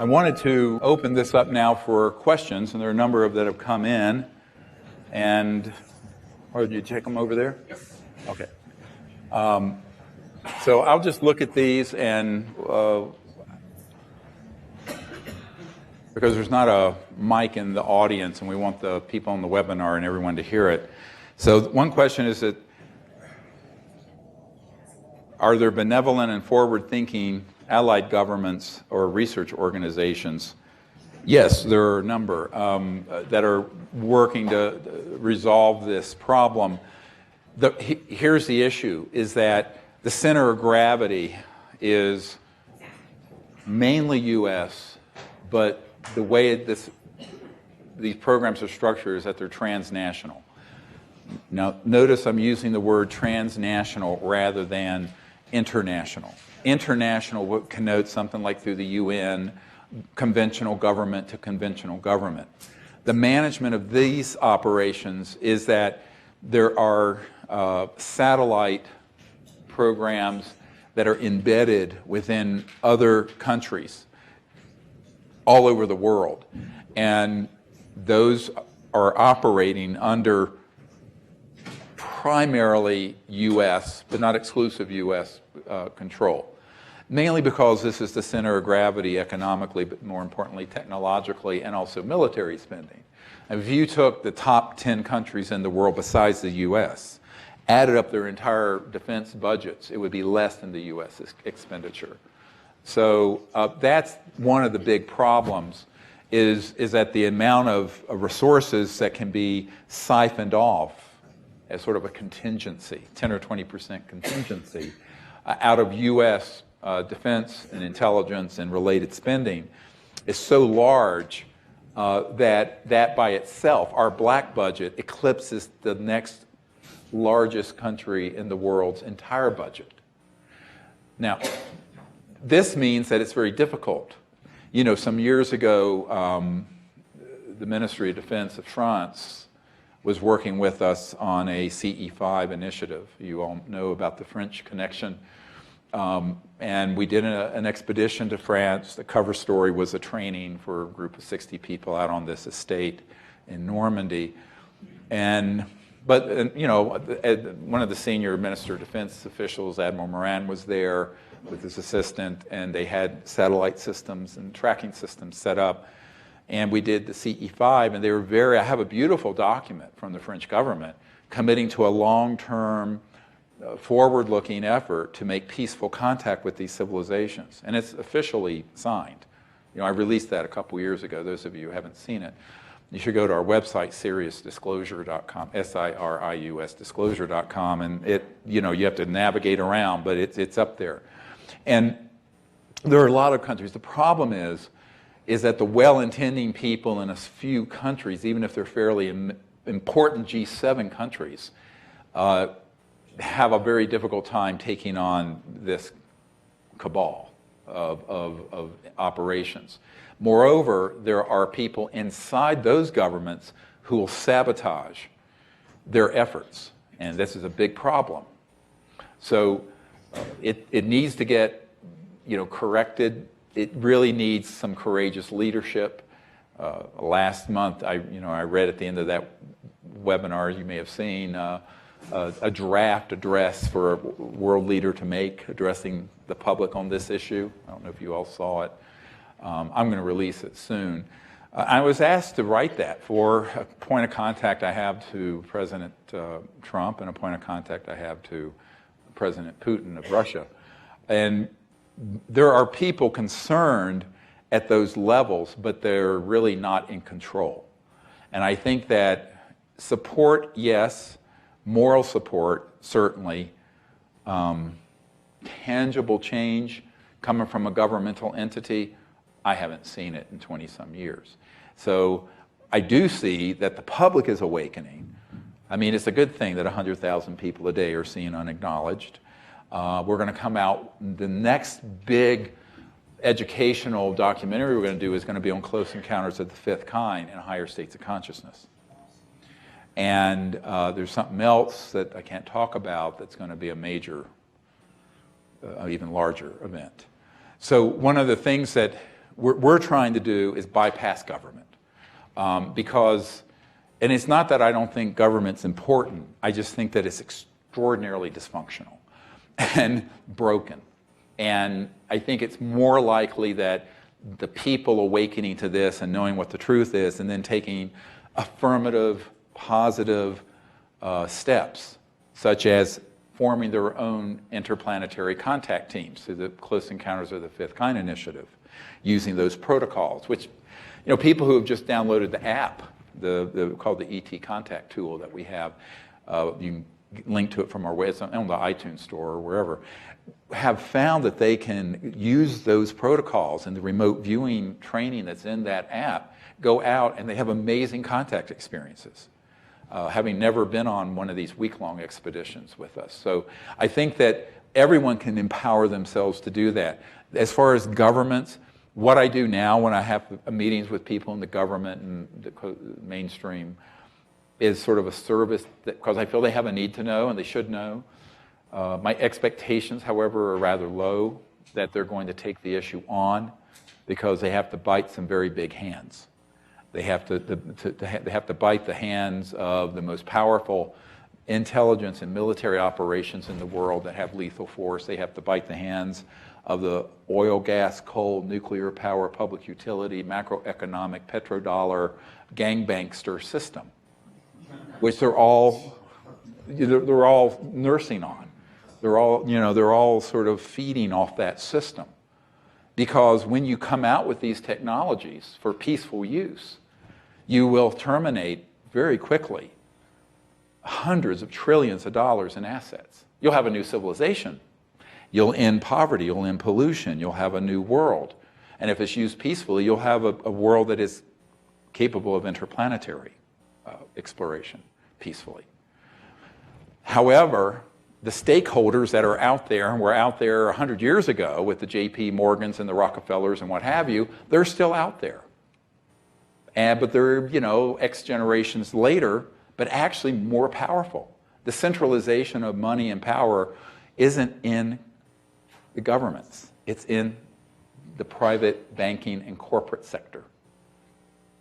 I wanted to open this up now for questions, and there are a number of that have come in. And, or did you take them over there? Yes. Okay. So I'll just look at these, and because there's not a mic in the audience, and we want the people on the webinar and everyone to hear it. So one question is that, are there benevolent and forward-thinking allied governments or research organizations? Yes, there are a number that are working to resolve this problem. Here's the issue, is that the center of gravity is mainly U.S., but the way these programs are structured is that they're transnational. Now, notice I'm using the word transnational rather than international. International would connote something like through the UN, conventional government to conventional government. The management of these operations is that there are satellite programs that are embedded within other countries all over the world. And those are operating under primarily U.S., but not exclusive U.S. Control. Mainly because this is the center of gravity economically, but more importantly technologically, and also military spending. And if you took the top 10 countries in the world besides the U.S., added up their entire defense budgets, it would be less than the U.S. expenditure. So that's one of the big problems, is that the amount of resources that can be siphoned off as sort of a contingency, 10 or 20% contingency, out of U.S. Defense and intelligence and related spending is so large that by itself, our black budget eclipses the next largest country in the world's entire budget. Now, this means that it's very difficult. You know, some years ago, the Ministry of Defense of France was working with us on a CE5 initiative. You all know about the French connection. And we did an expedition to France. The cover story was a training for a group of 60 people out on this estate in Normandy. But you know, one of the senior Minister of Defense officials, Admiral Moran, was there with his assistant, and they had satellite systems and tracking systems set up. And we did the CE5, and they were I have a beautiful document from the French government committing to a long-term, forward-looking effort to make peaceful contact with these civilizations. And it's officially signed. You know, I released that a couple years ago. Those of you who haven't seen it, you should go to our website, SiriusDisclosure.com, SIRIUS disclosure.com, and you know, you have to navigate around, but it's up there. And there are a lot of countries. The problem is that the well-intending people in a few countries, even if they're fairly important G7 countries, have a very difficult time taking on this cabal of operations. Moreover, there are people inside those governments who will sabotage their efforts, and this is a big problem. So it needs to get, you know, corrected. It really needs some courageous leadership. Last month, I read at the end of that webinar, you may have seen, a draft address for a world leader to make, addressing the public on this issue. I don't know if you all saw it. I'm going to release it soon. I was asked to write that for a point of contact I have to President Trump and a point of contact I have to President Putin of Russia. And there are people concerned at those levels, but they're really not in control. And I think that support, yes, moral support, certainly, tangible change coming from a governmental entity, I haven't seen it in 20-some years. So I do see that the public is awakening. I mean, it's a good thing that 100,000 people a day are seen unacknowledged. We're going to come out, the next big educational documentary we're going to do is going to be on close encounters of the fifth kind and higher states of consciousness. And there's something else that I can't talk about that's going to be a major, even larger event. So one of the things that we're trying to do is bypass government. Because, and it's not that I don't think government's important, I just think that it's extraordinarily dysfunctional and broken. And I think it's more likely that the people awakening to this and knowing what the truth is and then taking affirmative, positive steps, such as forming their own interplanetary contact teams through the Close Encounters of the Fifth Kind initiative, using those protocols, which, people who have just downloaded the app, called the ET Contact tool that we have, you can link to it from our website, on the iTunes store or wherever, have found that they can use those protocols and the remote viewing training that's in that app, go out and they have amazing contact experiences, having never been on one of these week-long expeditions with us. So I think that everyone can empower themselves to do that. As far as governments, what I do now when I have meetings with people in the government and the mainstream is sort of a service, because I feel they have a need to know and they should know. My expectations, however, are rather low that they're going to take the issue on, because they have to bite some very big hands. They have to bite the hands of the most powerful intelligence and military operations in the world that have lethal force. They have to bite the hands of the oil, gas, coal, nuclear power, public utility, macroeconomic, petrodollar, gangbankster system, which they're all nursing on. They're all sort of feeding off that system. Because when you come out with these technologies for peaceful use, you will terminate very quickly hundreds of trillions of dollars in assets. You'll have a new civilization. You'll end poverty, you'll end pollution, you'll have a new world. And if it's used peacefully, you'll have a world that is capable of interplanetary exploration peacefully. However, the stakeholders that are out there, and were out there 100 years ago with the J.P. Morgans and the Rockefellers and what have you, they're still out there. But they're, X generations later, but actually more powerful. The centralization of money and power isn't in the governments. It's in the private banking and corporate sector.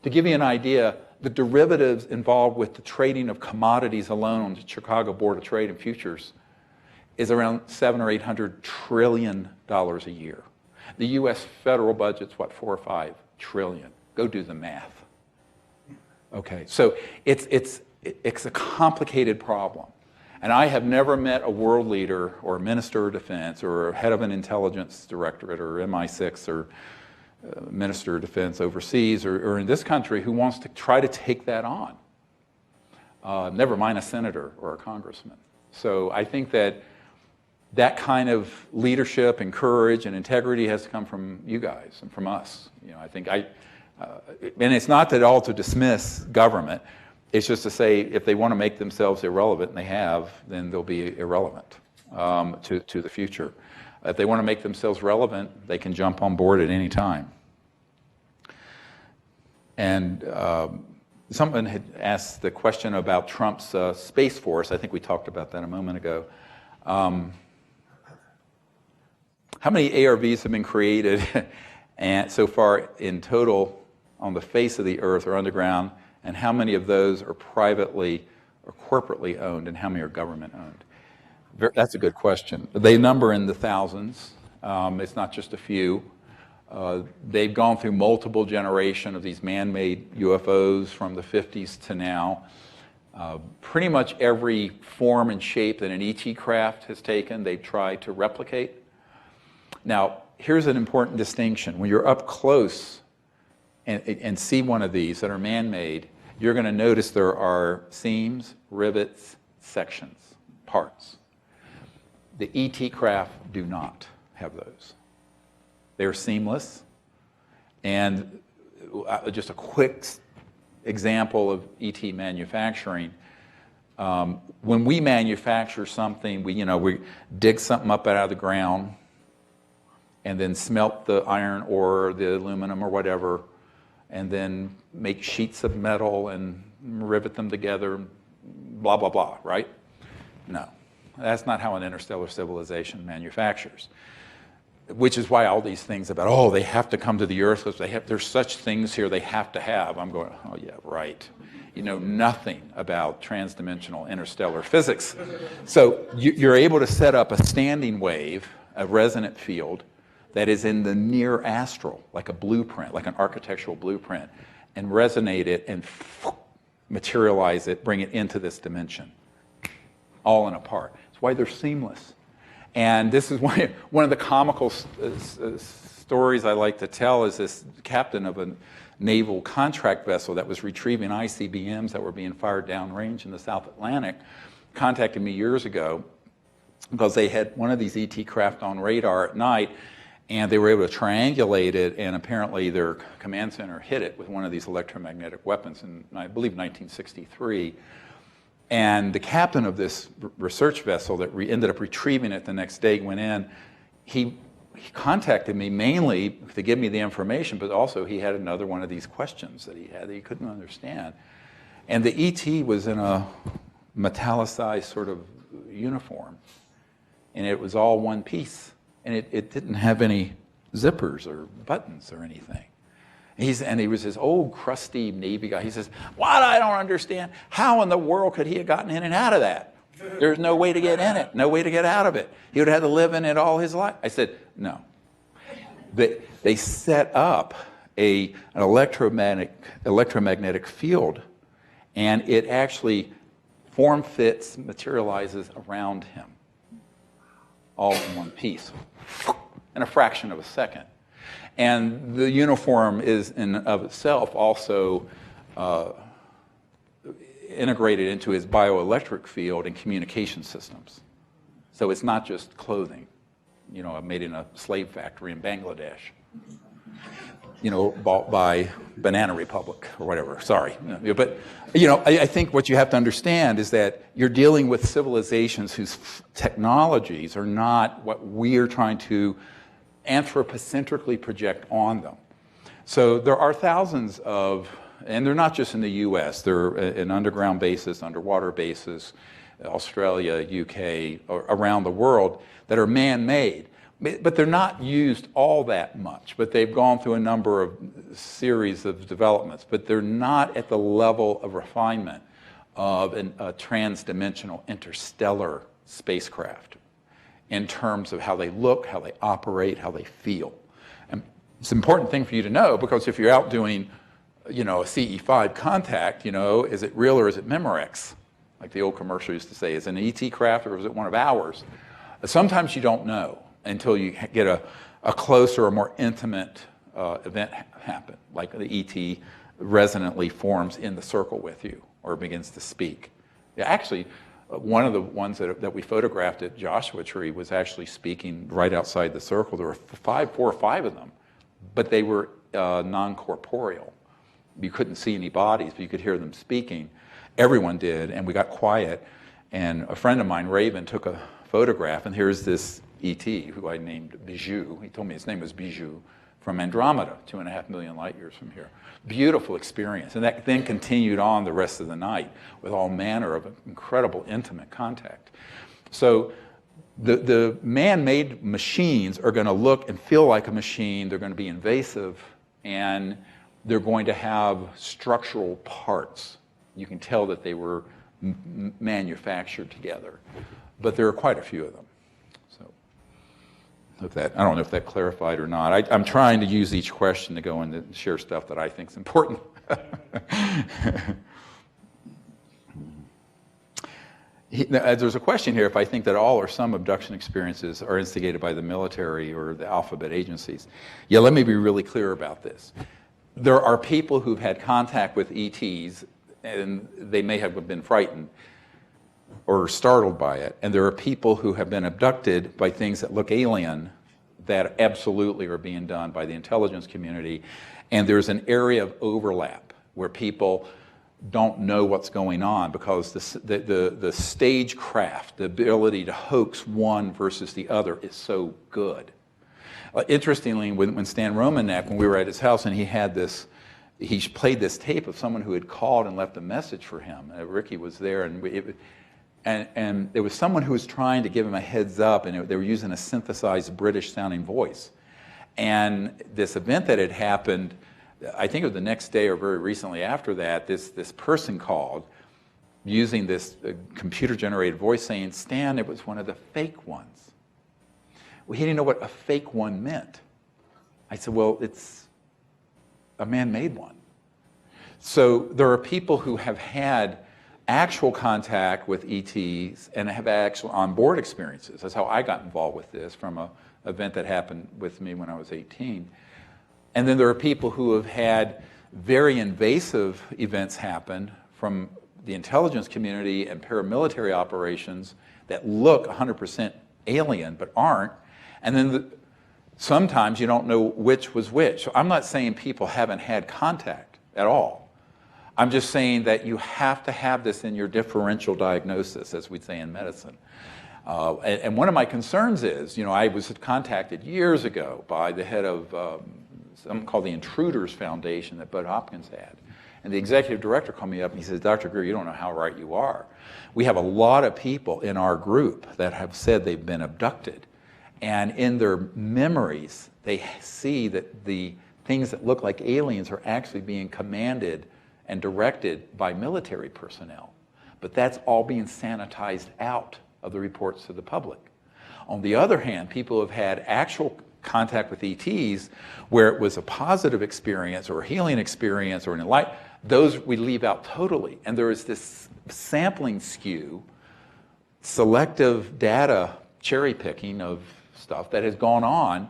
To give you an idea, the derivatives involved with the trading of commodities alone on the Chicago Board of Trade and Futures is around $700 or $800 trillion a year. The U.S. federal budget's what, 4 or 5 trillion. Go do the math. Okay, so it's a complicated problem. And I have never met a world leader or a minister of defense or a head of an intelligence directorate or MI6 or minister of defense overseas or in this country who wants to try to take that on. Never mind a senator or a congressman. So I think that kind of leadership and courage and integrity has to come from you guys and from us. I think and it's not at all to dismiss government. It's just to say if they want to make themselves irrelevant, and they have, then they'll be irrelevant to the future. If they want to make themselves relevant, they can jump on board at any time. And someone had asked the question about Trump's Space Force. I think we talked about that a moment ago. How many ARVs have been created and so far in total on the face of the Earth or underground, and how many of those are privately or corporately owned, and how many are government owned? That's a good question. They number in the thousands. It's not just a few. They've gone through multiple generations of these man-made UFOs from the 50s to now. Pretty much every form and shape that an ET craft has taken, they've tried to replicate. Now, here's an important distinction. When you're up close and see one of these that are man-made, you're going to notice there are seams, rivets, sections, parts. The ET craft do not have those. They're seamless. And just a quick example of ET manufacturing. When we manufacture something, we dig something up out of the ground and then smelt the iron or the aluminum or whatever, and then make sheets of metal and rivet them together, blah, blah, blah, right? No, that's not how an interstellar civilization manufactures. which is why all these things about, oh, they have to come to the Earth because there's such things here they have to have. I'm going, oh yeah, right. You know nothing about transdimensional interstellar physics. So you're able to set up a standing wave, a resonant field, that is in the near astral, like a blueprint, like an architectural blueprint, and resonate it and materialize it, bring it into this dimension, all in a part. That's why they're seamless. And this is why one of the comical stories I like to tell is this captain of a naval contract vessel that was retrieving ICBMs that were being fired downrange in the South Atlantic contacted me years ago because they had one of these ET craft on radar at night, and they were able to triangulate it, and apparently their command center hit it with one of these electromagnetic weapons in, I believe, 1963. And the captain of this research vessel that ended up retrieving it the next day went in, he contacted me mainly to give me the information, but also he had another one of these questions that he had that he couldn't understand. And the ET was in a metallicized sort of uniform, and it was all one piece. And it didn't have any zippers or buttons or anything. And he was this old, crusty Navy guy. He says, what I don't understand, how in the world could he have gotten in and out of that? There's no way to get in it, no way to get out of it. He would have had to live in it all his life. I said, no. They set up an electromagnetic field, and it actually form-fits, materializes around him, all in one piece, in a fraction of a second. And the uniform is in of itself also integrated into his bioelectric field and communication systems. So it's not just clothing, you know, made in a slave factory in Bangladesh, you know, bought by Banana Republic or whatever, sorry. But, you know, I think what you have to understand is that you're dealing with civilizations whose technologies are not what we're trying to anthropocentrically project on them. So there are thousands of, and they're not just in the US, they're in underground bases, underwater bases, Australia, UK, around the world, that are man-made. But they're not used all that much, but they've gone through a number of series of developments, but they're not at the level of refinement of a transdimensional interstellar spacecraft in terms of how they look, how they operate, how they feel. And it's an important thing for you to know, because if you're out doing, you know, a CE5 contact, you know, is it real or is it Memorex? Like the old commercial used to say, is it an ET craft or is it one of ours? Sometimes you don't know until you get a closer or more intimate event happen, like the ET resonantly forms in the circle with you or begins to speak. Yeah, actually, one of the ones that we photographed at Joshua Tree was actually speaking right outside the circle. There were 4 or 5 of them, but they were non-corporeal. You couldn't see any bodies, but you could hear them speaking. Everyone did, and we got quiet. And a friend of mine, Raven, took a photograph, and here's this ET, who I named Bijou. He told me his name was Bijou, from Andromeda, 2.5 million light years from here. Beautiful experience. And that then continued on the rest of the night with all manner of incredible intimate contact. So the man-made machines are going to look and feel like a machine. They're going to be invasive, and they're going to have structural parts. You can tell that they were manufactured together. But there are quite a few of them. I don't know if that clarified or not. I'm trying to use each question to go and share stuff that I think is important. There's a question here if I think that all or some abduction experiences are instigated by the military or the alphabet agencies. Yeah, let me be really clear about this. There are people who've had contact with ETs, and they may have been frightened or startled by it, and there are people who have been abducted by things that look alien that absolutely are being done by the intelligence community, and there's an area of overlap where people don't know what's going on because the stagecraft, the ability to hoax one versus the other is so good. Interestingly, when Stan Romanek, when we were at his house, and he played this tape of someone who had called and left a message for him. Ricky was there, and And there was someone who was trying to give him a heads up, and they were using a synthesized British-sounding voice. And this event that had happened, I think it was the next day or very recently after that, this person called using this computer-generated voice saying, Stan, it was one of the fake ones. Well, he didn't know what a fake one meant. I said, well, it's a man-made one. So there are people who have had actual contact with ETs and have actual on-board experiences. That's how I got involved with this, from an event that happened with me when I was 18. And then there are people who have had very invasive events happen from the intelligence community and paramilitary operations that look 100% alien but aren't. And then sometimes you don't know which was which. So I'm not saying people haven't had contact at all. I'm just saying that you have to have this in your differential diagnosis, as we'd say in medicine. And one of my concerns is, I was contacted years ago by the head of something called the Intruders Foundation that Bud Hopkins had. And the executive director called me up and he says, Dr. Greer, you don't know how right you are. We have a lot of people in our group that have said they've been abducted. And in their memories, they see that the things that look like aliens are actually being commanded and directed by military personnel. But that's all being sanitized out of the reports to the public. On the other hand, people have had actual contact with ETs where it was a positive experience or a healing experience or an enlightenment. Those we leave out totally. And there is this sampling skew, selective data cherry picking of stuff that has gone on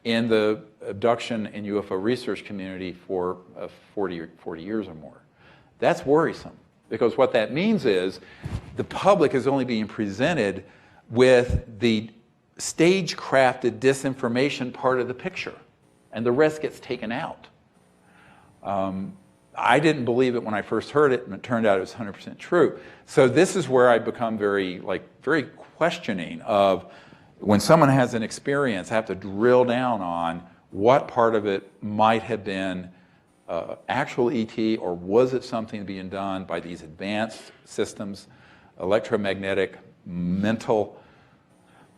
in the abduction and UFO research community for 40 years or more. That's worrisome, because what that means is the public is only being presented with the stage-crafted disinformation part of the picture, and the rest gets taken out. I didn't believe it when I first heard it, and it turned out it was 100% true. So this is where I become very questioning of, when someone has an experience, I have to drill down on what part of it might have been actual ET, or was it something being done by these advanced systems, electromagnetic, mental,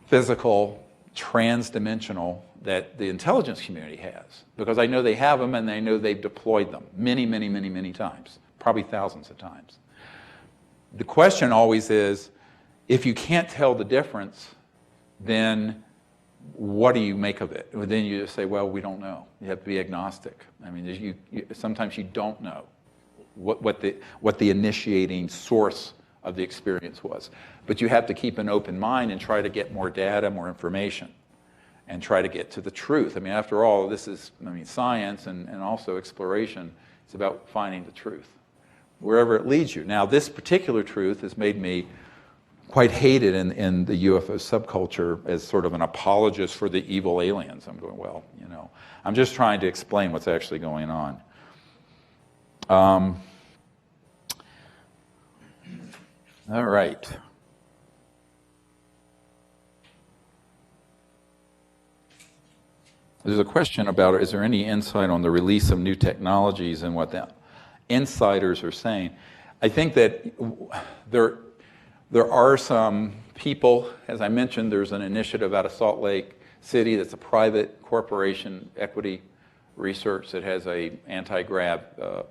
physical, trans-dimensional, that the intelligence community has. Because I know they have them, and I know they've deployed them many, many, many, many times, probably thousands of times. The question always is, if you can't tell the difference, then what do you make of it? Then you just say, well, we don't know. You have to be agnostic. I mean, sometimes you don't know what the initiating source of the experience was. But you have to keep an open mind and try to get more data, more information, and try to get to the truth. I mean, after all, this is, science and also exploration. It's about finding the truth, wherever it leads you. Now, this particular truth has made me quite hated in the UFO subculture as sort of an apologist for the evil aliens. I'm going, well, I'm just trying to explain what's actually going on. All right. There's a question about, is there any insight on the release of new technologies and what the insiders are saying? I think that there are some people, as I mentioned, there's an initiative out of Salt Lake City that's a private corporation, Equity Research, that has a anti-grav.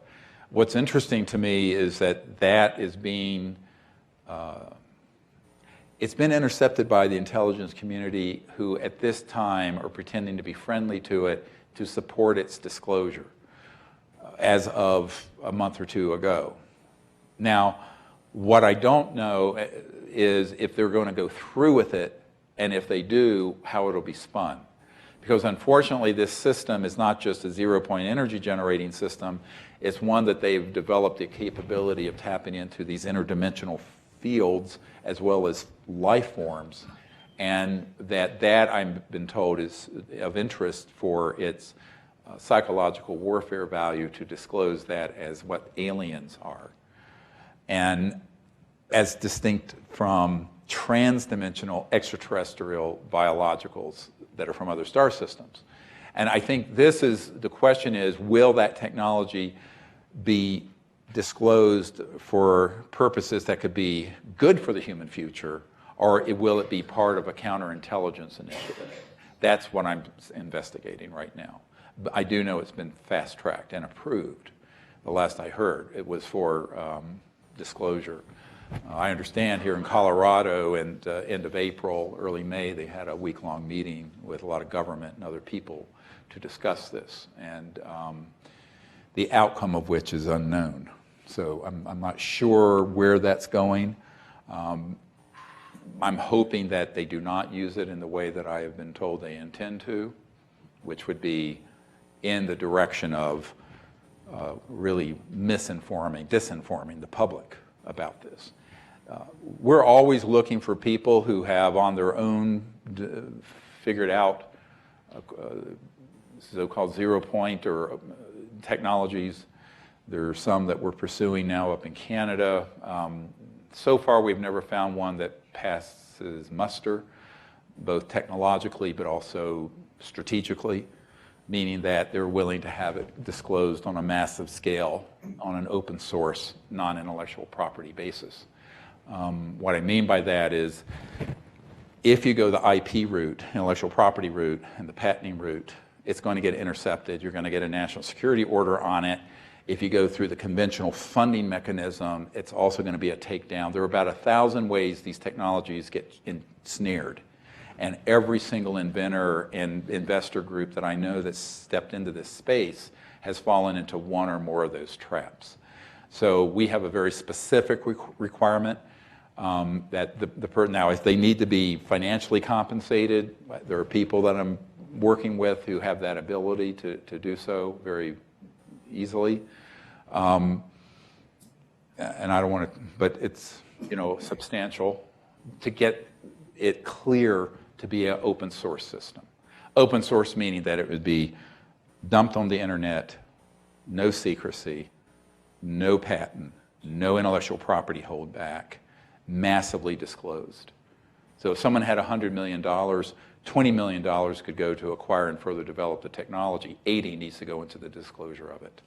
What's interesting to me is that is being, it's been intercepted by the intelligence community, who at this time are pretending to be friendly to it to support its disclosure as of a month or two ago. Now, what I don't know is if they're going to go through with it, and if they do, how it'll be spun. Because unfortunately, this system is not just a zero-point energy generating system, it's one that they've developed the capability of tapping into these interdimensional fields as well as life forms. And that I've been told is of interest for its psychological warfare value, to disclose that as what aliens are. And as distinct from trans-dimensional extraterrestrial biologicals that are from other star systems. And I think the question is, will that technology be disclosed for purposes that could be good for the human future, or will it be part of a counterintelligence initiative? That's what I'm investigating right now. But I do know it's been fast-tracked and approved. The last I heard, it was for disclosure. I understand here in Colorado, and end of April, early May, they had a week-long meeting with a lot of government and other people to discuss this, and the outcome of which is unknown. So I'm not sure where that's going. I'm hoping that they do not use it in the way that I have been told they intend to, which would be in the direction of really disinforming the public about this. We're always looking for people who have on their own figured out so-called zero-point or technologies. There are some that we're pursuing now up in Canada. So far, we've never found one that passes muster, both technologically but also strategically, meaning that they're willing to have it disclosed on a massive scale on an open source, non-intellectual property basis. What I mean by that is, if you go the IP route, intellectual property route, and the patenting route, it's going to get intercepted. You're going to get a national security order on it. If you go through the conventional funding mechanism, it's also going to be a takedown. There are about 1,000 ways these technologies get ensnared. And every single inventor and investor group that I know that's stepped into this space has fallen into one or more of those traps. So we have a very specific requirement that now, if they need to be financially compensated, there are people that I'm working with who have that ability to do so very easily. And I don't want to, but it's, substantial to get it clear to be an open source system. Open source meaning that it would be dumped on the internet, no secrecy, no patent, no intellectual property holdback, massively disclosed. So if someone had $100 million, $20 million could go to acquire and further develop the technology. 80 needs to go into the disclosure of it,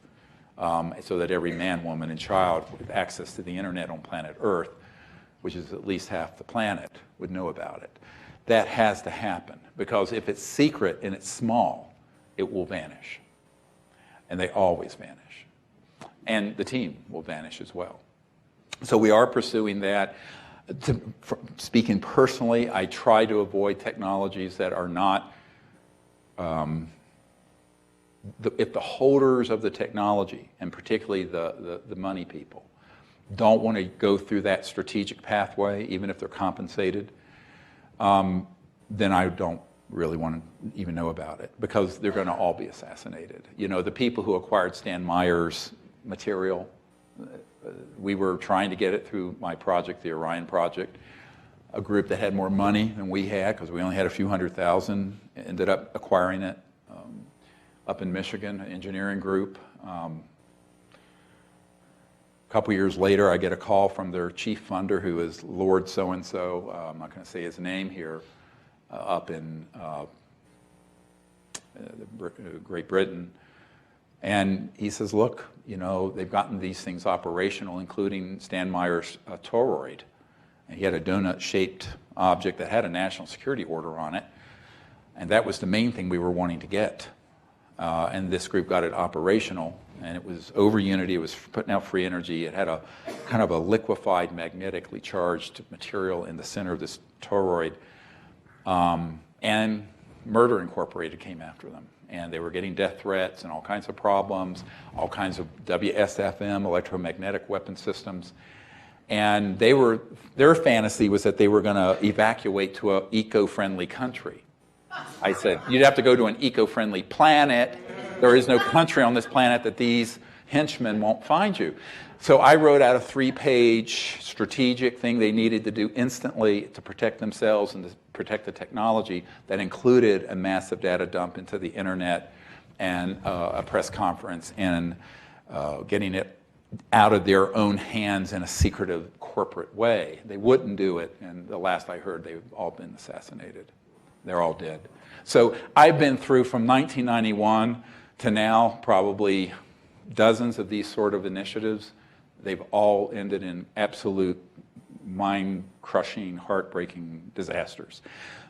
so that every man, woman, and child with access to the internet on planet Earth, which is at least half the planet, would know about it. That has to happen, because if it's secret and it's small, it will vanish. And they always vanish. And the team will vanish as well. So we are pursuing that. Speaking personally, I try to avoid technologies that are not, if the holders of the technology, and particularly the money people, don't want to go through that strategic pathway, even if they're compensated, then I don't really want to even know about it, because they're going to all be assassinated. The people who acquired Stan Meyer's material, we were trying to get it through my project, the Orion Project. A group that had more money than we had, because we only had a few $100,000, ended up acquiring it up in Michigan, an engineering group. A couple years later, I get a call from their chief funder, who is Lord so-and-so, I'm not going to say his name here, up in Great Britain. And he says, look, they've gotten these things operational, including Stan Meyer's toroid. And he had a donut-shaped object that had a national security order on it. And that was the main thing we were wanting to get. And this group got it operational. And it was over Unity. It was putting out free energy. It had a kind of a liquefied, magnetically charged material in the center of this toroid. And Murder Incorporated came after them. And they were getting death threats and all kinds of problems, all kinds of WSFM, electromagnetic weapon systems. And their fantasy was that they were going to evacuate to an eco-friendly country. I said, you'd have to go to an eco-friendly planet. There is no country on this planet that these henchmen won't find you. So I wrote out a 3-page strategic thing they needed to do instantly to protect themselves and to protect the technology, that included a massive data dump into the internet and a press conference and getting it out of their own hands in a secretive corporate way. They wouldn't do it, and the last I heard, they've all been assassinated. They're all dead. So I've been through, from 1991 to now, probably dozens of these sort of initiatives they've all ended in absolute mind-crushing, heartbreaking disasters.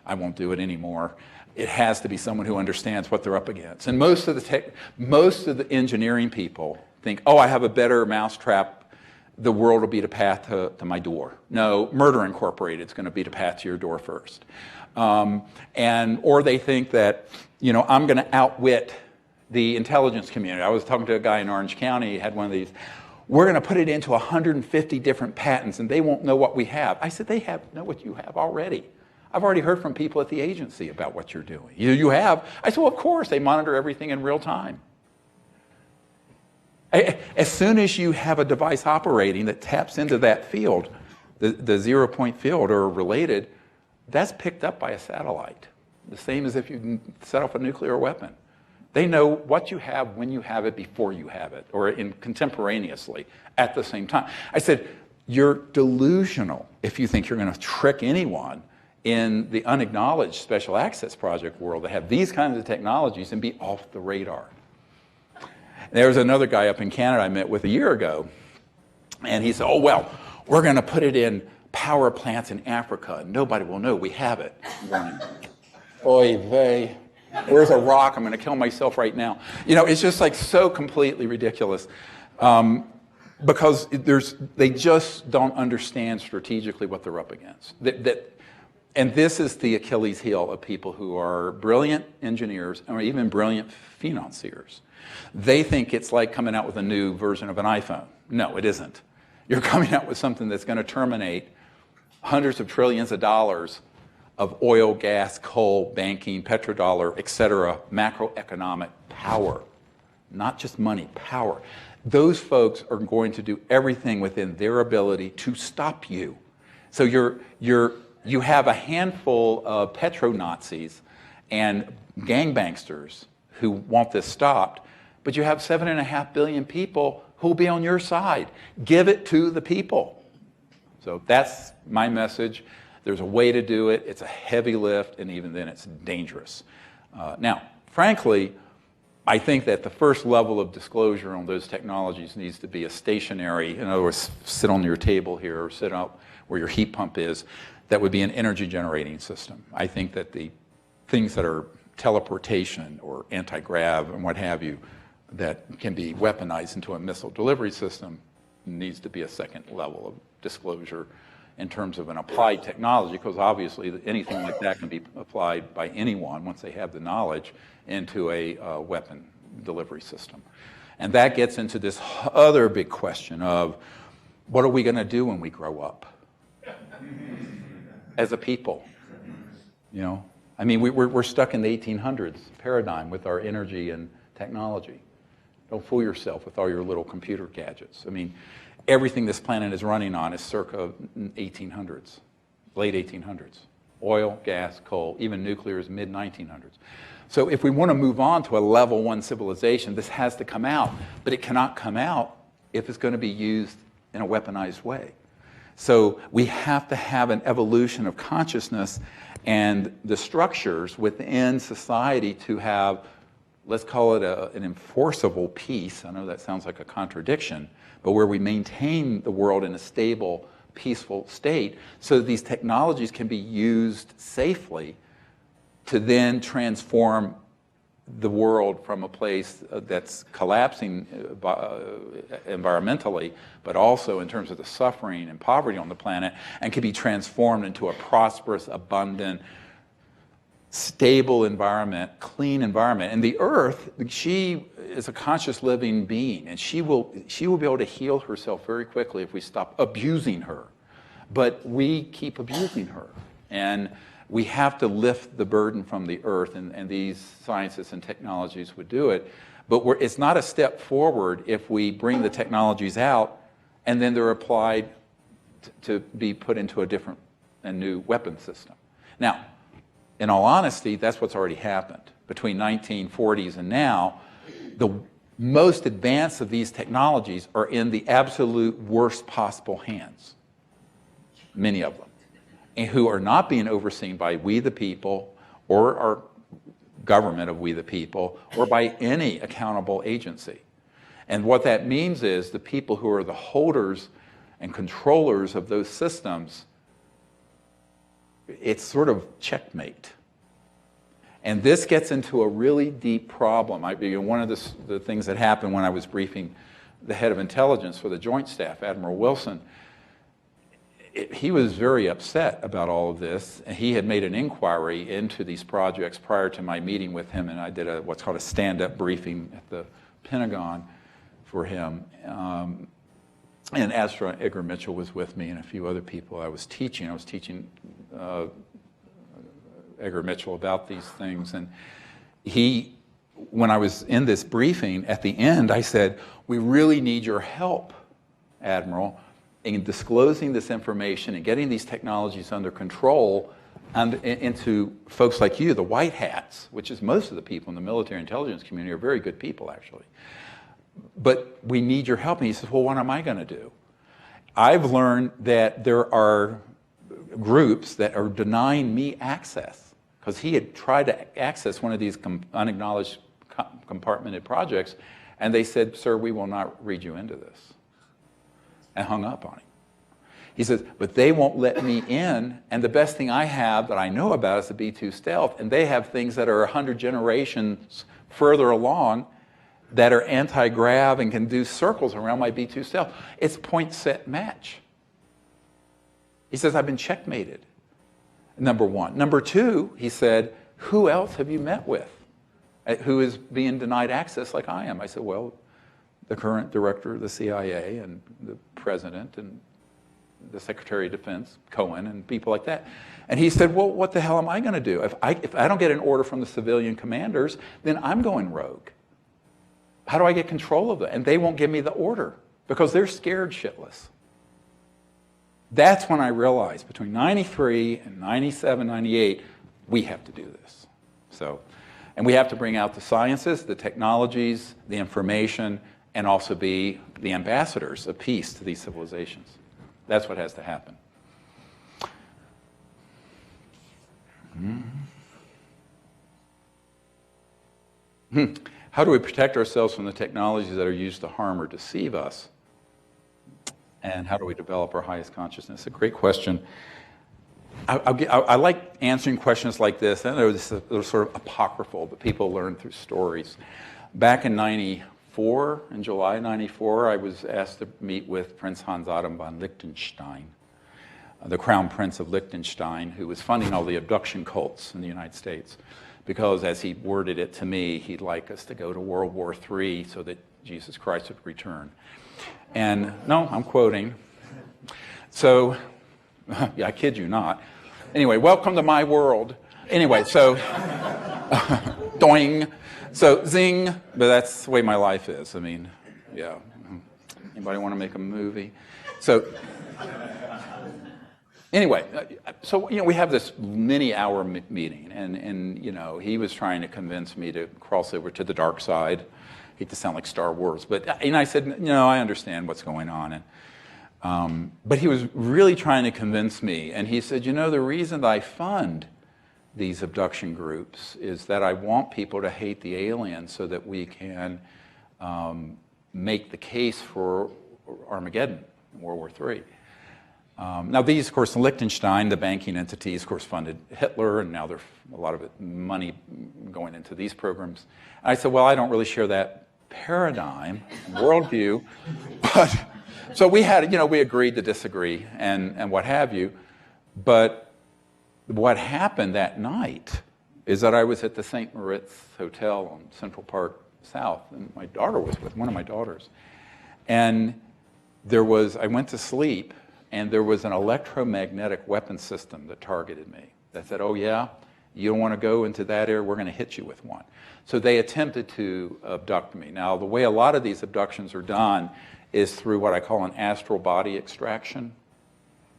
I won't do it anymore. It has to be someone who understands what they're up against. And most of the engineering people think, oh, I have a better mousetrap, the world will beat a path to my door. No, Murder Incorporated is going to beat a path to your door first. Or they think that, you know, I'm going to outwit the intelligence community. I was talking to a guy in Orange County, he had one of these, we're going to put it into 150 different patents and they won't know what we have. I said, they know what you have already. I've already heard from people at the agency about what you're doing. You have? I said, well, of course, they monitor everything in real time. As soon as you have a device operating that taps into that field, the 0-point field or related, that's picked up by a satellite. The same as if you set off a nuclear weapon. They know what you have, when you have it, before you have it, or contemporaneously at the same time. I said, you're delusional if you think you're going to trick anyone in the unacknowledged special access project world to have these kinds of technologies and be off the radar. There was another guy up in Canada I met with a year ago, and he said, oh, well, we're going to put it in power plants in Africa, and nobody will know we have it. Oy vey. Where's a rock? I'm going to kill myself right now. You know, it's just like so completely ridiculous because they just don't understand strategically what they're up against. And this is the Achilles heel of people who are brilliant engineers or even brilliant financiers. They think it's like coming out with a new version of an iPhone. No, it isn't. You're coming out with something that's going to terminate hundreds of trillions of dollars of oil, gas, coal, banking, petrodollar, et cetera, macroeconomic power. Not just money, power. Those folks are going to do everything within their ability to stop you. So you have a handful of petro-Nazis and gangbangsters who want this stopped, but you have 7.5 billion people who will be on your side. Give it to the people. So that's my message. There's a way to do it. It's a heavy lift, and even then it's dangerous. Now, frankly, I think that the first level of disclosure on those technologies needs to be a stationary, in other words, sit on your table here or sit up where your heat pump is. That would be an energy generating system. I think that the things that are teleportation or anti-grav and what have you that can be weaponized into a missile delivery system needs to be a second level of disclosure in terms of an applied technology, because obviously anything like that can be applied by anyone once they have the knowledge into a weapon delivery system. And that gets into this other big question of what are we going to do when we grow up as a people? You know, I mean, we're stuck in the 1800s paradigm with our energy and technology. Don't fool yourself with all your little computer gadgets. I mean, everything this planet is running on is circa 1800s, late 1800s. Oil, gas, coal, even nuclear is mid-1900s. So if we want to move on to a level 1 civilization, this has to come out, but it cannot come out if it's going to be used in a weaponized way. So we have to have an evolution of consciousness and the structures within society to have, let's call it an enforceable peace. I know that sounds like a contradiction, but where we maintain the world in a stable, peaceful state so that these technologies can be used safely to then transform the world from a place that's collapsing environmentally, but also in terms of the suffering and poverty on the planet, and can be transformed into a prosperous, abundant, stable environment, clean environment. And the earth, she is a conscious living being, and she will be able to heal herself very quickly if we stop abusing her. But we keep abusing her. And we have to lift the burden from the earth, and these sciences and technologies would do it. But it's not a step forward if we bring the technologies out and then they're applied to be put into a different and new weapon system. Now, in all honesty, that's what's already happened. Between 1940s and now, the most advanced of these technologies are in the absolute worst possible hands, many of them, and who are not being overseen by we the people or our government of we the people or by any accountable agency. And what that means is the people who are the holders and controllers of those systems, it's sort of checkmate. And this gets into a really deep problem. One of the things that happened when I was briefing the head of intelligence for the Joint Staff, Admiral Wilson, he was very upset about all of this. And he had made an inquiry into these projects prior to my meeting with him, and I did what's called a stand-up briefing at the Pentagon for him. And Astronaut Edgar Mitchell was with me and a few other people. I was teaching Edgar Mitchell about these things. And when I was in this briefing, at the end, I said, we really need your help, Admiral, in disclosing this information and getting these technologies under control and into folks like you, the white hats, which is most of the people in the military intelligence community are very good people, actually. But we need your help. And he says, well, what am I going to do? I've learned that there are groups that are denying me access, because he had tried to access one of these unacknowledged compartmented projects, and they said, sir, we will not read you into this, and hung up on him. He says, but they won't let me in, and the best thing I have that I know about is the B-2 stealth, and they have things that are 100 generations further along that are anti-grav and can do circles around my B-2 stealth. It's point, set, match. He says, I've been checkmated, number one. Number two, he said, who else have you met with who is being denied access like I am? I said, well, the current director of the CIA and the president and the Secretary of Defense, Cohen, and people like that. And he said, well, what the hell am I going to do? If I don't get an order from the civilian commanders, then I'm going rogue. How do I get control of it? And they won't give me the order because they're scared shitless. That's when I realized between 93 and 97, 98, we have to do this. And we have to bring out the sciences, the technologies, the information, and also be the ambassadors of peace to these civilizations. That's what has to happen. How do we protect ourselves from the technologies that are used to harm or deceive us? And how do we develop our highest consciousness? A great question. I like answering questions like this. I know they're sort of apocryphal, but people learn through stories. Back in '94, in July '94, I was asked to meet with Prince Hans Adam von Liechtenstein, the Crown Prince of Liechtenstein, who was funding all the abduction cults in the United States. Because, as he worded it to me, he'd like us to go to World War III so that Jesus Christ would return. And no, I'm quoting. So, yeah, I kid you not. Anyway, welcome to my world. Anyway, so, doing. So, zing, but that's the way my life is. I mean, yeah. Anybody want to make a movie? So, anyway, so, we have this many-hour meeting, and, he was trying to convince me to cross over to the dark side. I hate to sound like Star Wars, but, I said, I understand what's going on. And, but he was really trying to convince me, and he said, the reason that I fund these abduction groups is that I want people to hate the aliens so that we can make the case for Armageddon, World War III. Now these, of course, in Liechtenstein, the banking entities, of course, funded Hitler, and now there's a lot of money going into these programs. And I said, well, I don't really share that paradigm, worldview, but so we had, we agreed to disagree and what have you. But what happened that night is that I was at the St. Moritz Hotel on Central Park South, and my daughter was with one of my daughters. And I went to sleep, and there was an electromagnetic weapon system that targeted me. That said, oh yeah, you don't want to go into that area, we're going to hit you with one. So they attempted to abduct me. Now, the way a lot of these abductions are done is through what I call an astral body extraction,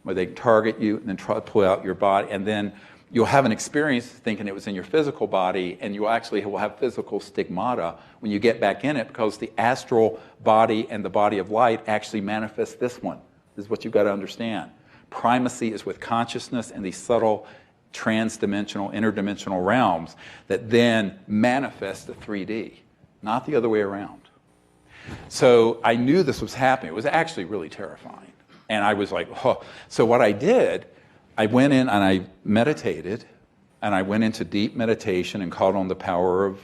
where they target you and then try to pull out your body, and then you'll have an experience thinking it was in your physical body, and you actually will have physical stigmata when you get back in it, because the astral body and the body of light actually manifest this one. This is what you've got to understand. Primacy is with consciousness and these subtle trans-dimensional, interdimensional realms that then manifest the 3D, not the other way around. So I knew this was happening. It was actually really terrifying. And I was like, oh. So what I did, I went in and I meditated, and I went into deep meditation and called on the power of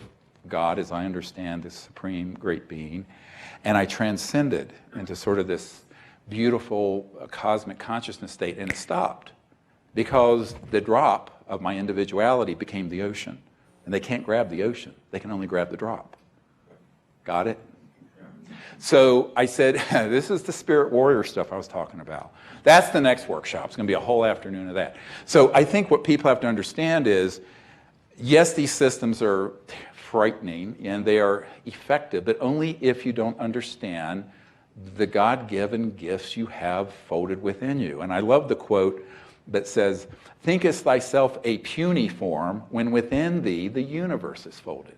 God, as I understand this supreme great being, and I transcended into sort of this beautiful cosmic consciousness state, and it stopped because the drop of my individuality became the ocean, and they can't grab the ocean, they can only grab the drop. Got it? So I said, this is the spirit warrior stuff I was talking about. That's the next workshop. It's going to be a whole afternoon of that. So I think what people have to understand is, yes, these systems are frightening and they are effective, but only if you don't understand the God-given gifts you have folded within you. And I love the quote that says, thinkest thyself a puny form when within thee the universe is folded.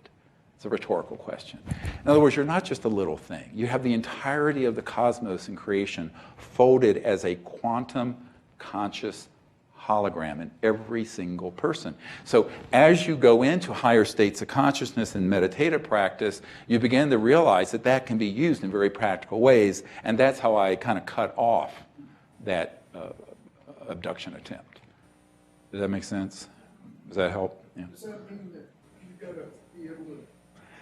It's a rhetorical question. In other words, you're not just a little thing. You have the entirety of the cosmos and creation folded as a quantum conscious hologram in every single person. So as you go into higher states of consciousness and meditative practice, you begin to realize that that can be used in very practical ways, and that's how I kind of cut off that abduction attempt. Does that make sense? Does that help? Yeah. Does that mean that you've got to be able to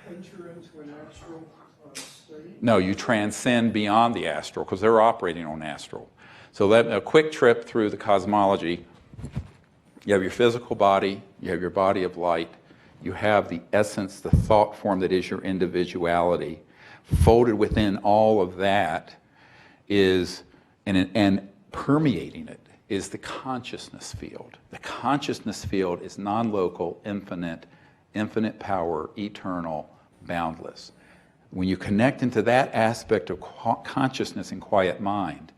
enter into an astral state? No, you transcend beyond the astral because they're operating on astral. So a quick trip through the cosmology. You have your physical body, you have your body of light, you have the essence, the thought form that is your individuality. Folded within all of that is, and permeating it, is the consciousness field. The consciousness field is non-local, infinite power, eternal, boundless. When you connect into that aspect of consciousness and quiet mind,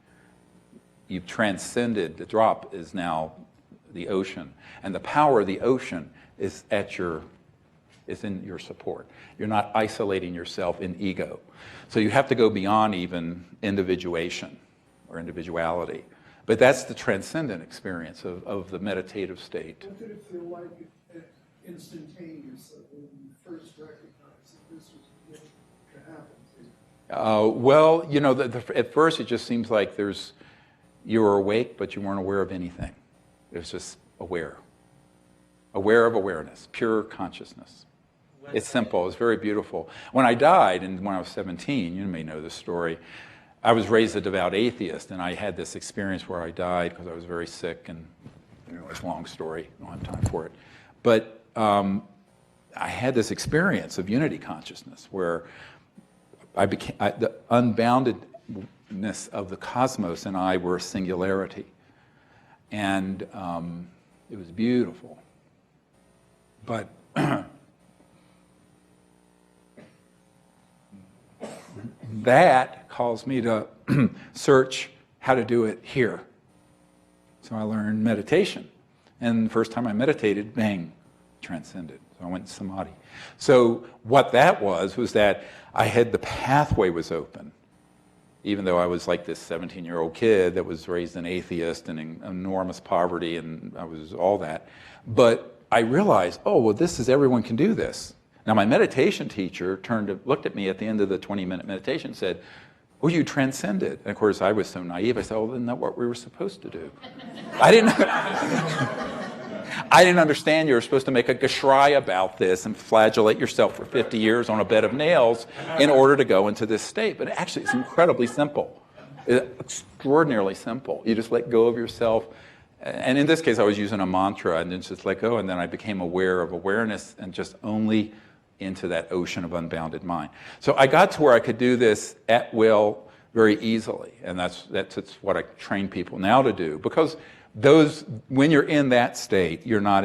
you've transcended. The drop is now the ocean, and the power of the ocean is in your support. You're not isolating yourself in ego. So you have to go beyond even individuation or individuality. But that's the transcendent experience of the meditative state. What did it feel like instantaneously when you first recognized that this was going to happen? Well, you know, at first it just seems like you were awake, but you weren't aware of anything. It was just aware of awareness, pure consciousness. It's simple. It's very beautiful. When I died, and when I was 17, you may know this story, I was raised a devout atheist, and I had this experience where I died because I was very sick, and it's a long story. I don't have time for it. But I had this experience of unity consciousness where the unboundedness of the cosmos and I were a singularity. And it was beautiful. But that caused me to search how to do it here. So I learned meditation. And the first time I meditated, bang, transcended. So I went to samadhi. So what that was that I had the pathway was open. Even though I was like this 17-year-old kid that was raised an atheist and in enormous poverty, and I was all that. But I realized, oh, well, everyone can do this. Now, my meditation teacher looked at me at the end of the 20-minute meditation and said, oh, you transcended. And of course, I was so naive. I said, oh, isn't that what we were supposed to do? I didn't understand you were supposed to make a geschrei about this and flagellate yourself for 50 years on a bed of nails in order to go into this state. But actually, it's incredibly simple. It's extraordinarily simple. You just let go of yourself. And in this case, I was using a mantra and then just let go. And then I became aware of awareness and just only into that ocean of unbounded mind. So I got to where I could do this at will very easily. And that's what I train people now to do. Because when you're in that state, you're not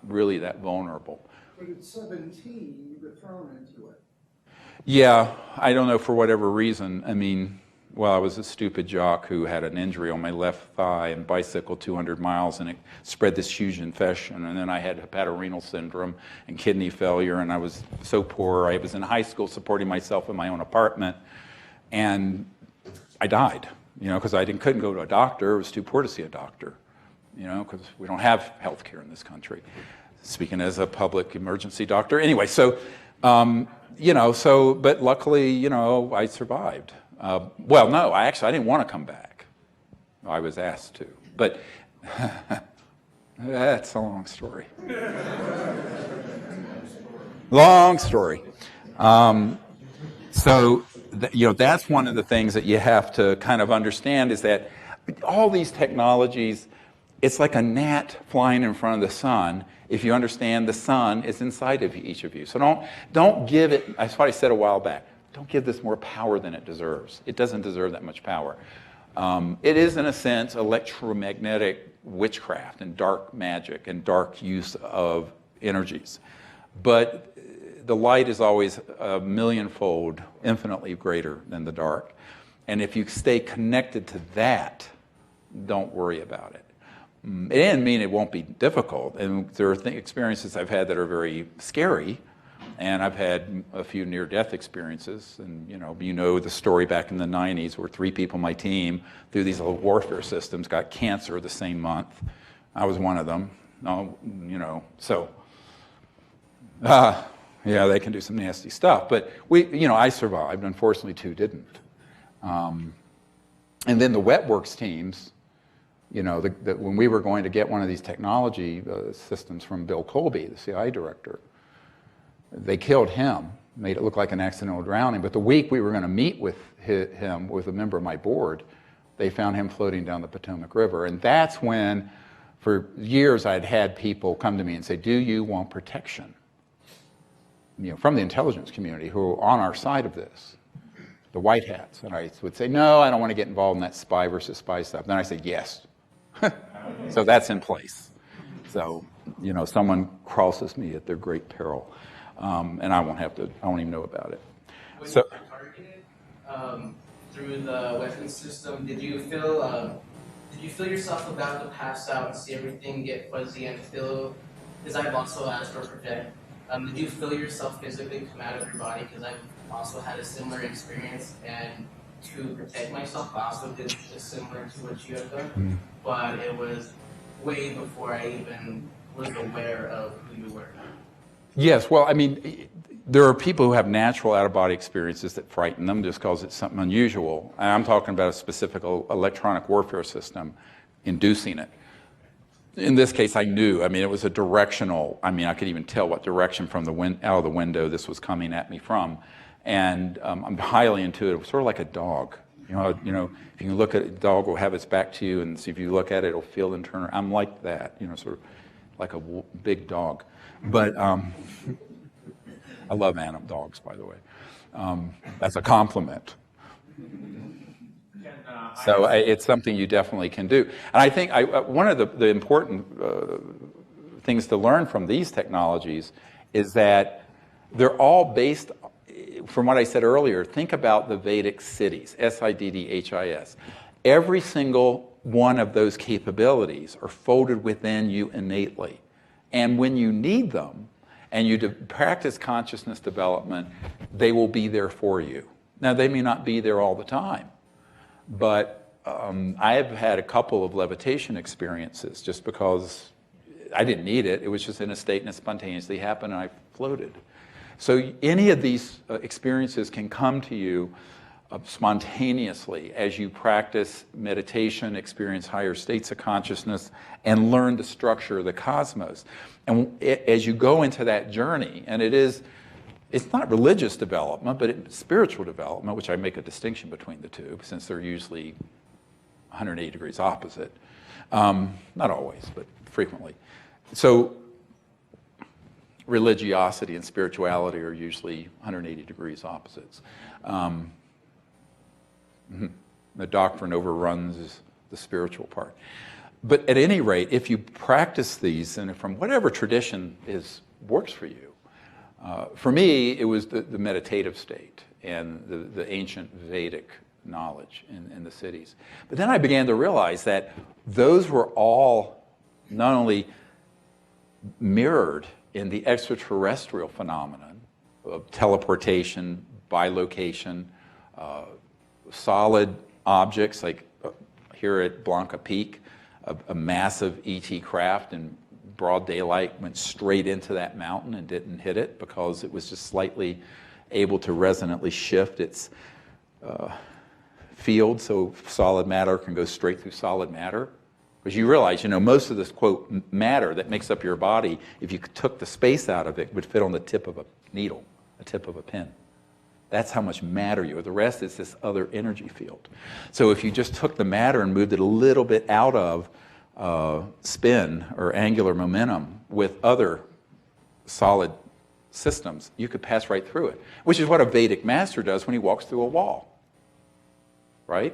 really that vulnerable. But at 17, you were thrown into it. Yeah, I don't know, for whatever reason. I mean, well, I was a stupid jock who had an injury on my left thigh and bicycled 200 miles, and it spread this huge infection. And then I had hepatorenal syndrome and kidney failure, and I was so poor. I was in high school supporting myself in my own apartment, and I died. Because I couldn't go to a doctor. I was too poor to see a doctor, because we don't have health care in this country. Speaking as a public emergency doctor. Anyway, so but luckily, I survived. Well, no, I didn't want to come back. I was asked to, but that's a long story. Long story. That's one of the things that you have to kind of understand is that all these technologies, it's like a gnat flying in front of the sun. If you understand the sun is inside of each of you. So don't give it, that's what I said a while back, don't give this more power than it deserves. It doesn't deserve that much power. It is, in a sense, electromagnetic witchcraft and dark magic and dark use of energies. But the light is always a millionfold, infinitely greater than the dark. And if you stay connected to that, don't worry about it. It didn't mean it won't be difficult. And there are experiences I've had that are very scary. And I've had a few near-death experiences. And you know the story back in the 90s where 3 people on my team, through these little warfare systems, got cancer the same month. I was one of them. Yeah, they can do some nasty stuff. But I survived. Unfortunately, 2 didn't. And then the wet works teams, when we were going to get one of these technology systems from Bill Colby, the CIA director, they killed him, made it look like an accidental drowning. But the week we were going to meet with him, with a member of my board, they found him floating down the Potomac River. And that's when, for years, I'd had people come to me and say, do you want protection? From the intelligence community who are on our side of this, the white hats. And I would say, no, I don't want to get involved in that spy versus spy stuff. Then I say, yes. So that's in place. So, someone crosses me at their great peril. And I won't even know about it. When you were targeted through the weapon system, did you feel yourself about to pass out and see everything get fuzzy and feel, because I've also asked for protect, did you feel yourself physically come out of your body? Because I've also had a similar experience, and to protect myself, I also did similar to what you have done, but it was way before I even was aware of who you were. Yes, well, there are people who have natural out-of-body experiences that frighten them just because it's something unusual. And I'm talking about a specific electronic warfare system inducing it. In this case, I knew. It was a directional. I could even tell what direction from out of the window this was coming at me from. And I'm highly intuitive, sort of like a dog. If you look at it, the dog will have its back to you, and so if you look at it, it'll feel and turn. I'm like that, sort of like a big dog. But I love animal dogs, by the way. That's a compliment. So it's something you definitely can do. And I think one of the important things to learn from these technologies is that they're all based, from what I said earlier, think about the Vedic cities, Siddhis. Every single one of those capabilities are folded within you innately. And when you need them, and you practice consciousness development, they will be there for you. Now, they may not be there all the time, but I have had a couple of levitation experiences just because I didn't need it. It was just in a state and it spontaneously happened and I floated. So any of these experiences can come to you spontaneously as you practice meditation, experience higher states of consciousness, and learn the structure of the cosmos. And as you go into that journey, and it's not religious development, but it's spiritual development, which I make a distinction between the two, since they're usually 180 degrees opposite. Not always, but frequently. So religiosity and spirituality are usually 180 degrees opposites. The doctrine overruns the spiritual part. But at any rate, if you practice these, and from whatever tradition works for you, for me, it was the meditative state and the ancient Vedic knowledge in the cities. But then I began to realize that those were all not only mirrored in the extraterrestrial phenomenon of teleportation, bilocation, solid objects like here at Blanca Peak, a massive ET craft in broad daylight went straight into that mountain and didn't hit it because it was just slightly able to resonantly shift its field so solid matter can go straight through solid matter. Because you realize, most of this, quote, matter that makes up your body, if you took the space out of it, would fit on the tip of a needle, the tip of a pin. That's how much matter you are. The rest is this other energy field. So if you just took the matter and moved it a little bit out of spin or angular momentum with other solid systems, you could pass right through it, which is what a Vedic master does when he walks through a wall, right?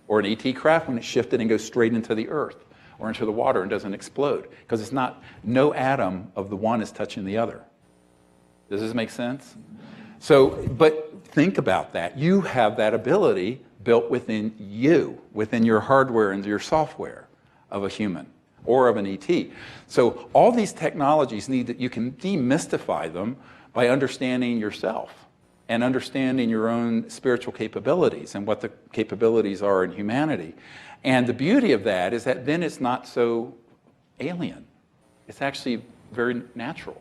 Or an ET craft when it's shifted and goes straight into the earth or into the water and doesn't explode, because it's not, no atom of the one is touching the other. Does this make sense? So, but think about that. You have that ability built within you, within your hardware and your software of a human or of an ET. So all these technologies need that you can demystify them by understanding yourself and understanding your own spiritual capabilities and what the capabilities are in humanity. And the beauty of that is that then it's not so alien. It's actually very natural.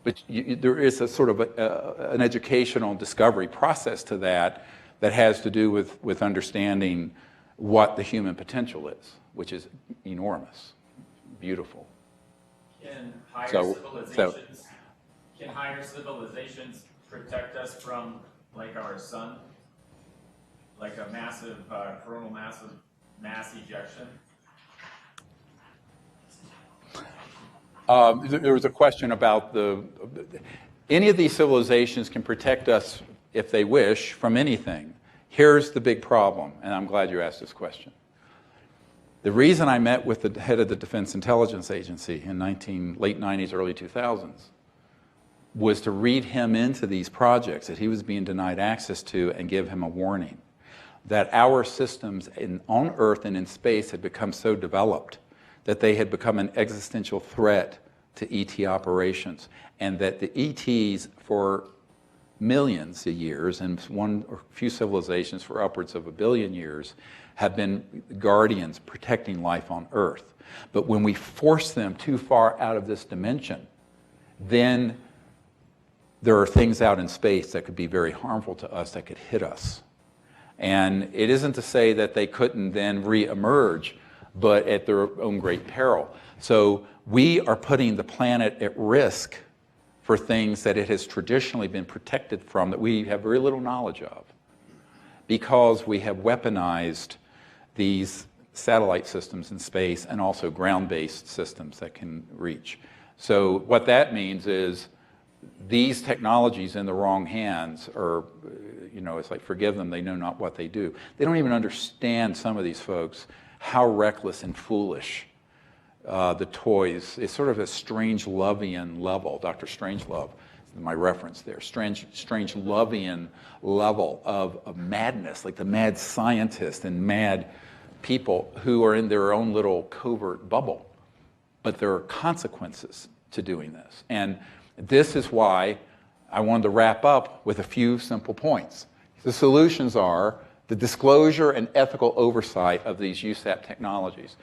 But there is a sort of an educational discovery process to that that has to do with understanding what the human potential is, which is enormous, beautiful. Can higher civilizations protect us from, like, our sun, like a massive coronal mass ejection? There was a question about any of these civilizations can protect us if they wish from anything. Here's the big problem, and I'm glad you asked this question. The reason I met with the head of the Defense Intelligence Agency in late 90s, early 2000s, was to read him into these projects that he was being denied access to and give him a warning that our systems on Earth and in space had become so developed that they had become an existential threat to ET operations, and that the ETs for millions of years, and one or few civilizations for upwards of 1 billion years, have been guardians protecting life on Earth. But when we force them too far out of this dimension, then there are things out in space that could be very harmful to us, that could hit us. And it isn't to say that they couldn't then re-emerge, but at their own great peril. So we are putting the planet at risk for things that it has traditionally been protected from that we have very little knowledge of, because we have weaponized these satellite systems in space and also ground-based systems that can reach. So what that means is these technologies in the wrong hands are, it's like, forgive them, they know not what they do. They don't even understand, some of these folks, how reckless and foolish the toys. It's sort of a Strangelovian level. Dr. Strangelove is my reference there. Strangelovian level of madness, like the mad scientists and mad people who are in their own little covert bubble. But there are consequences to doing this. And this is why I wanted to wrap up with a few simple points. The solutions are the disclosure and ethical oversight of these USAP technologies.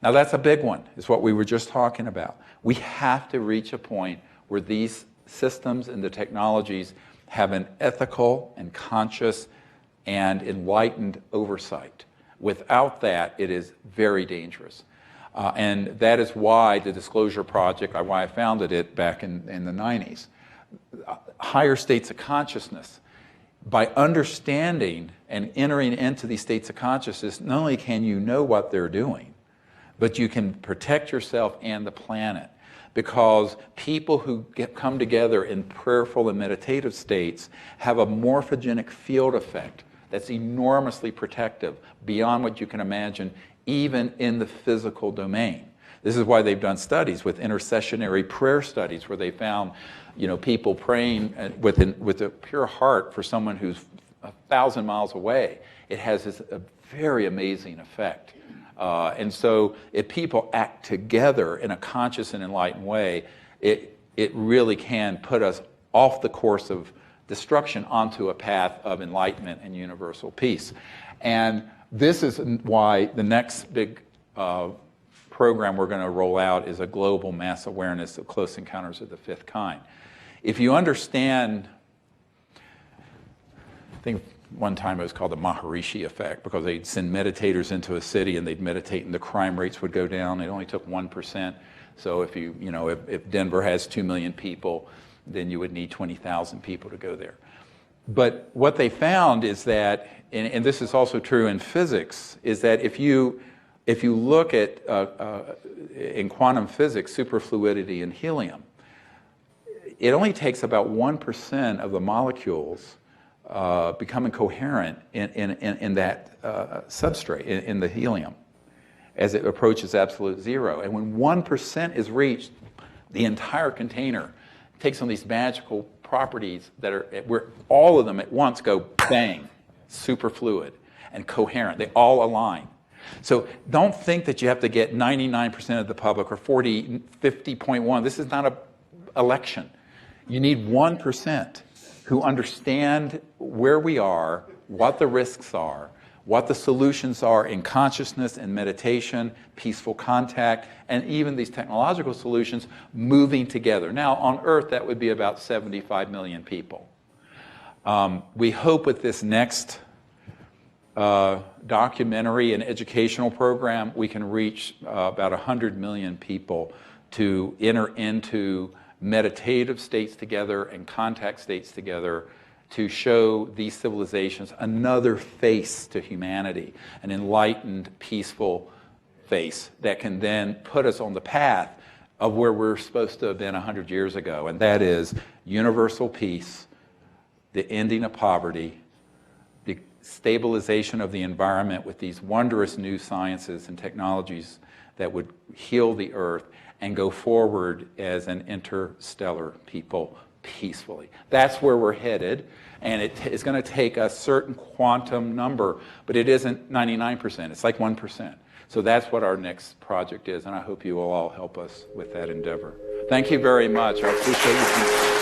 Now that's a big one, is what we were just talking about. We have to reach a point where these systems and the technologies have an ethical and conscious and enlightened oversight. Without that, it is very dangerous. And that is why the Disclosure Project, why I founded it back in the 90s. Higher states of consciousness. By understanding and entering into these states of consciousness, not only can you know what they're doing, but you can protect yourself and the planet. Because people who come together in prayerful and meditative states have a morphogenic field effect that's enormously protective, beyond what you can imagine, even in the physical domain. This is why they've done studies with intercessionary prayer studies, where they found, people praying with a pure heart for someone who's 1,000 miles away. It has a very amazing effect. And so if people act together in a conscious and enlightened way, it really can put us off the course of destruction onto a path of enlightenment and universal peace. And this is why the next big program we're going to roll out is a global mass awareness of close encounters of the fifth kind. If you understand think one time it was called the Maharishi effect, because they'd send meditators into a city and they'd meditate and the crime rates would go down. It only took 1%. So if Denver has 2 million people, then you would need 20,000 people to go there. But what they found is that, and this is also true in physics, is that if you look at, in quantum physics, superfluidity and helium, it only takes about 1% of the molecules becoming coherent in that substrate, in the helium, as it approaches absolute zero. And when 1% is reached, the entire container takes on these magical properties that are where all of them at once go bang, superfluid and coherent. They all align. So don't think that you have to get 99% of the public or 50.1. This is not an election. You need 1% who understand where we are, what the risks are, what the solutions are in consciousness and meditation, peaceful contact, and even these technological solutions moving together. Now, on Earth, that would be about 75 million people. We hope with this next documentary and educational program, we can reach about 100 million people to enter into meditative states together and contact states together, to show these civilizations another face to humanity, an enlightened, peaceful face that can then put us on the path of where we're supposed to have been 100 years ago, and that is universal peace, the ending of poverty, the stabilization of the environment with these wondrous new sciences and technologies that would heal the earth and go forward as an interstellar people peacefully. That's where we're headed, and it's going to take a certain quantum number, but it isn't 99%. It's like 1%. So that's what our next project is, and I hope you will all help us with that endeavor. Thank you very much. I appreciate you.